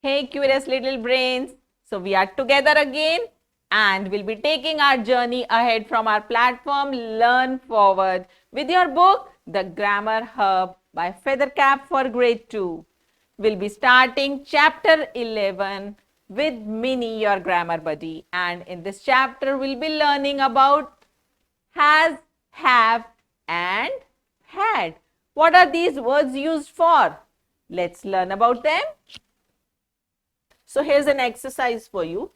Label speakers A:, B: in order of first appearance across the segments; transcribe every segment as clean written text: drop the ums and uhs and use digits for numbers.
A: Hey, curious little brains. So we are together again and we'll be taking our journey ahead from our platform Learn Forward with your book, The Grammar Hub by Feathercap for Grade 2. We'll be starting chapter 11 with Minnie, your grammar buddy. And in this chapter, we'll be learning about has, have, and had. What are these words used for? Let's learn about them. So here's an exercise for you.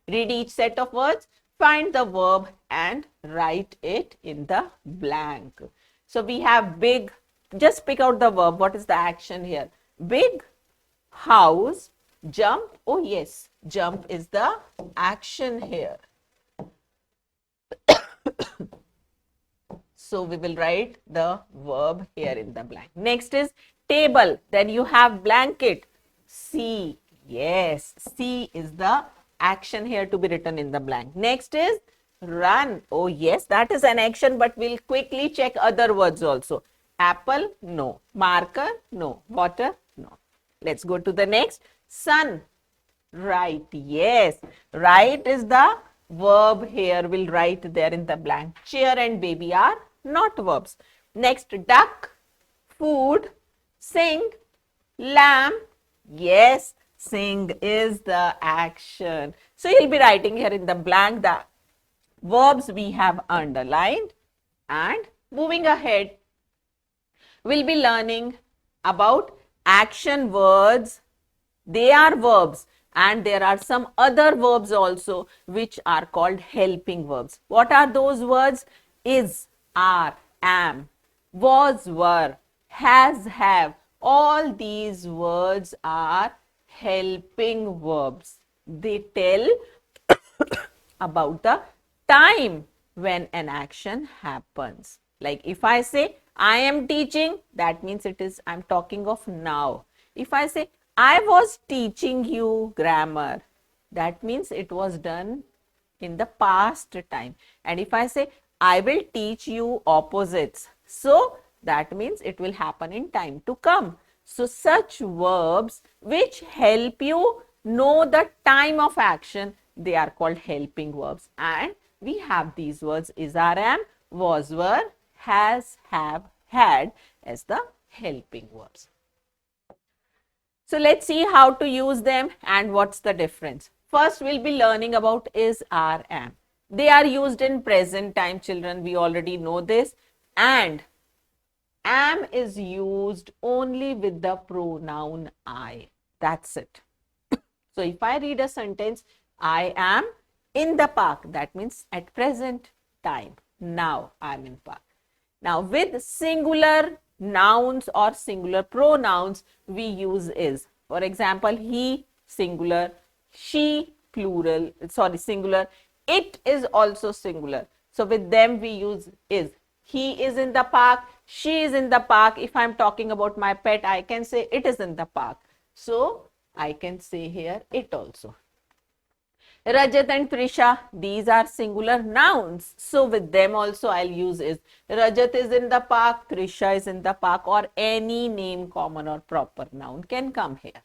A: Read each set of words, find the verb and write it in the blank. So we have big, just pick out the verb. What is the action here? Big, house, jump. Oh yes, jump is the action here. So we will write the verb here in the blank. Next is table. Then you have blanket. See. Yes, see is the action here to be written in the blank. Next is run. Oh yes, that is an action, but we'll quickly check other words also. Apple, no. Marker, no. Water, no. Let's go to the next. Sun. Right, yes. Right is the verb here. We'll write there in the blank. Chair and baby are not verbs. Next, duck, food, sing, lamb. Yes, sing is the action. So you'll be writing here in the blank the verbs we have underlined. And moving ahead, we'll be learning about action words. They are verbs. And there are some other verbs also which are called helping verbs. What are those words? Is, are, am, was, were, has, have. All these words are helping verbs. They tell about the time when an action happens. Like if I say, I am teaching, that means I'm talking of now. If I say, I was teaching you grammar, that means it was done in the past time. And if I say, I will teach you opposites, so that means it will happen in time to come. So such verbs which help you know the time of action, they are called helping verbs. And we have these words is, are, am, was, were, has, have, had as the helping verbs. So let's see how to use them and what's the difference. First, we'll be learning about is, are, am. They are used in present time, children. We already know this. And am is used only with the pronoun I. That's it. So if I read a sentence, I am in the park, that means at present time. Now I am in park. Now with singular nouns or singular pronouns, we use is. For example, he singular, she plural, singular. It is also singular. So with them we use is. He is in the park, she is in the park. If I am talking about my pet, I can say it is in the park. So I can say here it also. Rajat and Trisha, these are singular nouns. So with them also I'll use is. Rajat is in the park, Trisha is in the park, or any name, common or proper noun can come here.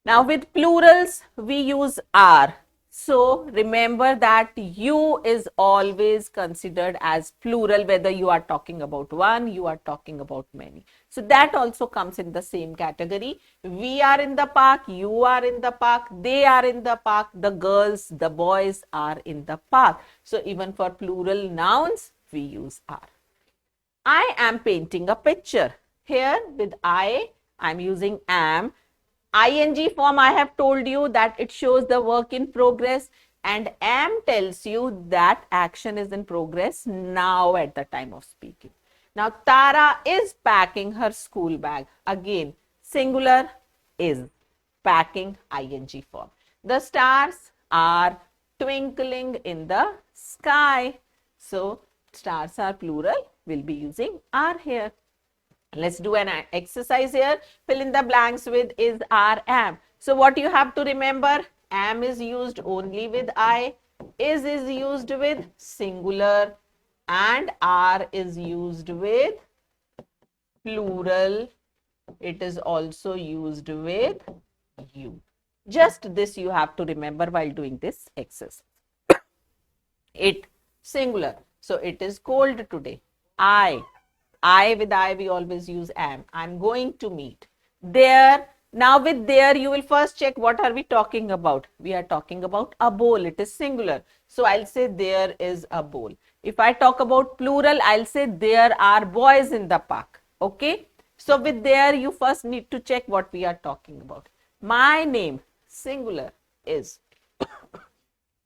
A: Now with plurals, we use are. So remember that you is always considered as plural, whether you are talking about one, you are talking about many. So that also comes in the same category. We are in the park, you are in the park, they are in the park, the girls, the boys are in the park. So even for plural nouns, we use are. I am painting a picture. Here with I'm using am. ING form, I have told you that it shows the work in progress, and am tells you that action is in progress now at the time of speaking. Now, Tara is packing her school bag. Again, singular is, packing ING form. The stars are twinkling in the sky. So, stars are plural. We'll be using are here. Let's do an exercise here. Fill in the blanks with is, are, am. So what you have to remember, am is used only with I, is used with singular, and are is used with plural it is also used with you. Just this you have to remember while doing this exercise. It, singular. So it is cold today. I with I we always use am. I'm going to meet. There, now with there you will first check what are we talking about. We are talking about a bowl. It is singular. So I'll say there is a bowl. If I talk about plural, I'll say there are boys in the park. Okay. So with there you first need to check what we are talking about. My name, singular, is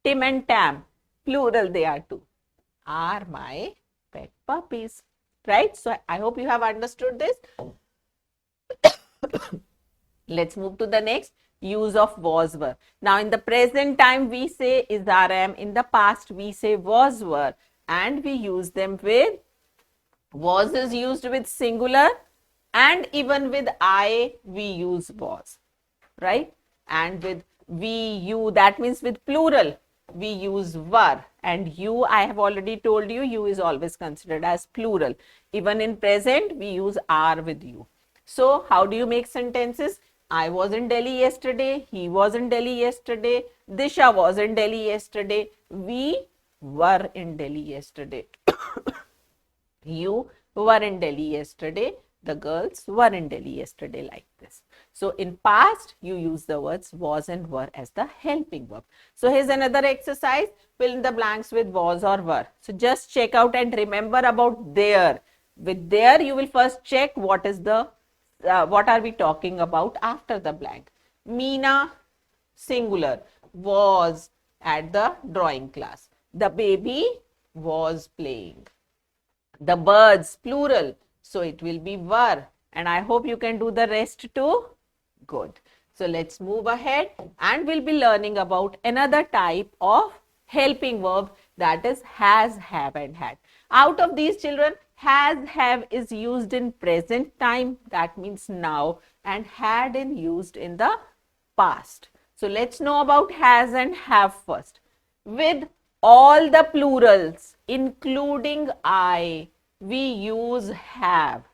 A: Tim and Tam, plural they are two, are my pet puppies. Right? So I hope you have understood this. Let's move to the next, use of was were. Now in the present time we say is am, in the past we say was were, and we use them with, was is used with singular, and even with I we use was, right? And with we, you, that means with plural we use were, and you, I have already told you, you is always considered as plural. Even in present we use are with you. So how do you make sentences? I was in Delhi yesterday, he was in Delhi yesterday, Disha was in Delhi yesterday, we were in Delhi yesterday. You were in Delhi yesterday, the girls were in Delhi yesterday, like this. So in past, you use the words was and were as the helping verb. So here's another exercise, fill in the blanks with was or were. So just check out and remember about there. With there, you will first check what is the, what are we talking about after the blank. Meena, singular, was at the drawing class. The baby was playing. The birds, plural, so it will be were, and I hope you can do the rest too. Good. So let's move ahead and we'll be learning about another type of helping verb, that is has, have and had. Out of these children, has, have is used in present time, that means now, and had in used in the past. So let's know about has and have first. With all the plurals, including I, we use have.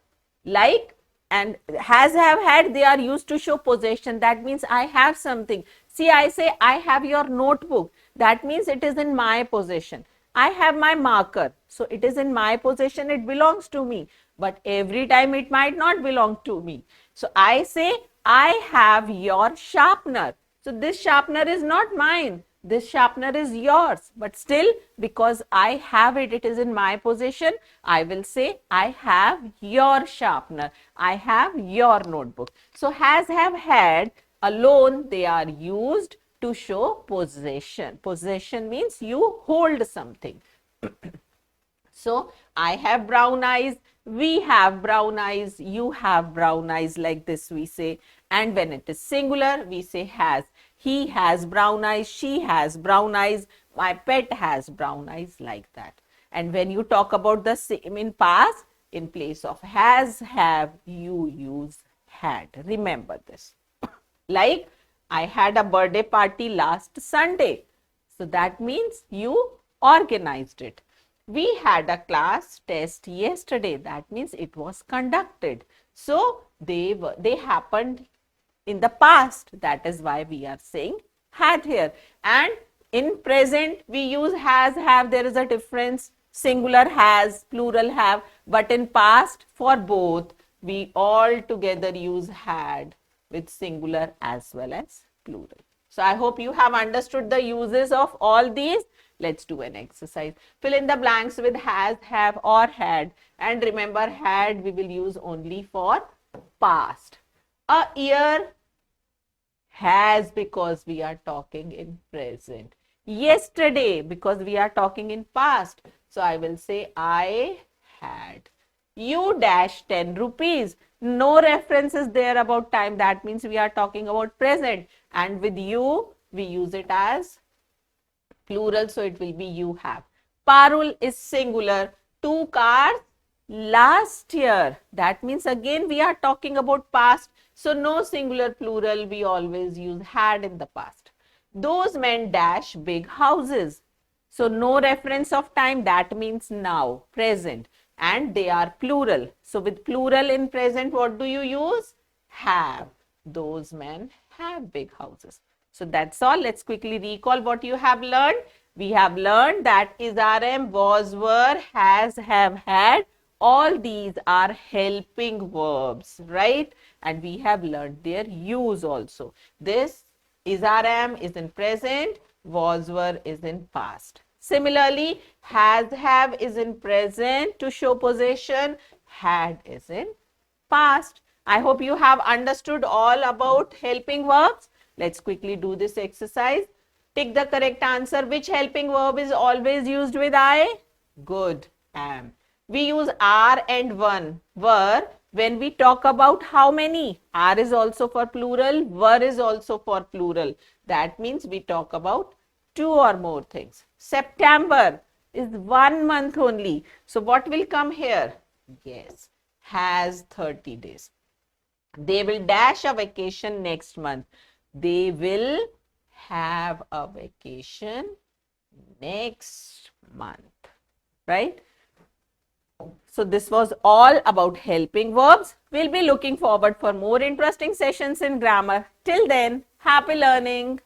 A: Like, and has, have, had, they are used to show possession. That means I have something. See, I say I have your notebook. That means it is in my possession. I have my marker. So it is in my possession. It belongs to me. But every time it might not belong to me. So I say I have your sharpener. So this sharpener is not mine. This sharpener is yours, but still because I have it, it is in my possession, I will say I have your sharpener, I have your notebook. So has, have, had alone, they are used to show possession. Possession means you hold something. So I have brown eyes, we have brown eyes, you have brown eyes, like this we say. And when it is singular, we say has. He has brown eyes, she has brown eyes, my pet has brown eyes, like that. And when you talk about the same in past, in place of has, have, you use had. Remember this. Like, I had a birthday party last Sunday. So that means you organized it. We had a class test yesterday. That means it was conducted. So they happened in the past. That is why we are saying had here. And in present we use has, have. There is a difference. Singular has, plural have. But in past, for both, we all together use had with singular as well as plural. So I hope you have understood the uses of all these. Let's do an exercise. Fill in the blanks with has, have or had. And remember, had we will use only for past. A year has, because we are talking in present. Yesterday, because we are talking in past. So I will say I had. You dash 10 rupees. No reference is there about time. That means we are talking about present. And with you, we use it as plural, so it will be you have. Parul is singular. 2 cars last year. That means again we are talking about past. So no singular plural, we always use had in the past. Those men dash big houses. So no reference of time, that means now, present. and they are plural. So with plural in present, what do you use? Have. Those men have big houses. So that's all. Let's quickly recall what you have learned. We have learned that is, RM, was, were, has, have, had. All these are helping verbs, right? And we have learned their use also. This is, RM is in present, was, were is in past. Similarly, has, have is in present to show possession, had is in past. I hope you have understood all about helping verbs. Let's quickly do this exercise. Tick the correct answer. Which helping verb is always used with I? Good, am. We use are and one, were, when we talk about how many. Are is also for plural, were is also for plural. That means we talk about two or more things. September is 1 month only. So what will come here? Yes, has 30 days. They will dash a vacation next month. They will have a vacation next month, right? So this was all about helping verbs. We'll be looking forward for more interesting sessions in grammar. Till then, happy learning.